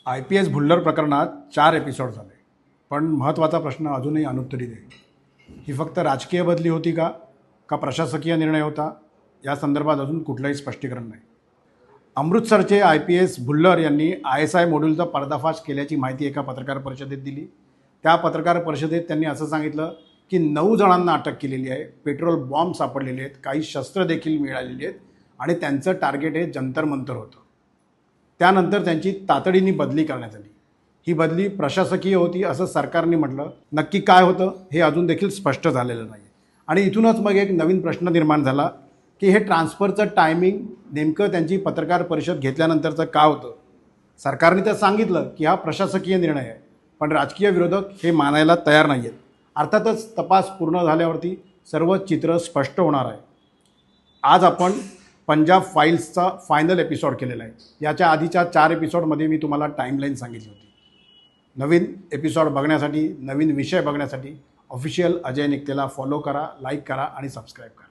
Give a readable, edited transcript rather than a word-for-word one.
IPS Bhullar प्रकरणात 4 episode झाले, पण महत्त्वाचा प्रश्न अजूनही अनुत्तरित आहे. ही फक्त राजकीय बदली होती का प्रशासकीय निर्णय होता? या संदर्भात अजून कुठलंही स्पष्टीकरण नाही. अमृतसरचे IPS भुल्लर यांनी ISI मॉड्यूलचा पर्दाफाश केल्याची माहिती एका पत्रकार परिषदेत दिली. त्या पत्रकार परिषदेत त्यांनी असं सांगितलं की 9 जणांना अटक केलेली आहे, पेट्रोल बॉम्ब सापडलेले आहेत, काही शस्त्र देखील मिळालेली आहेत आणि त्यांचं टार्गेट हे जंतर मंतर होतं. त्यानंतर त्यांची तातडीने बदली करण्यात आली. ही बदली प्रशासकीय होती असं सरकारने म्हटलं. नक्की काय होतं हे अजून देखील स्पष्ट झालेलं नाही. आणि इथूनच मग एक नवीन प्रश्न निर्माण झाला की हे ट्रान्सफरचं टायमिंग नेमकं त्यांची पत्रकार परिषद घेतल्यानंतरचं का होतं? सरकारने तर सांगितलं की हा प्रशासकीय निर्णय आहे, पण राजकीय विरोधक हे मानायला तयार नाही आहेत. अर्थातच तपास पूर्ण झाल्यावरती सर्व चित्र स्पष्ट होणार आहे. आज आपण पंजाब फाईल्सचा फायनल एपिसोड केलेला आहे. याच्या आधीच्या 4 एपिसोडमध्ये मी तुम्हाला टाईमलाईन सांगितली होती. नवीन एपिसोड बघण्यासाठी, नवीन विषय बघण्यासाठी ऑफिशियल अजय निकतेला फॉलो करा, लाईक करा आणि सबस्क्राईब करा.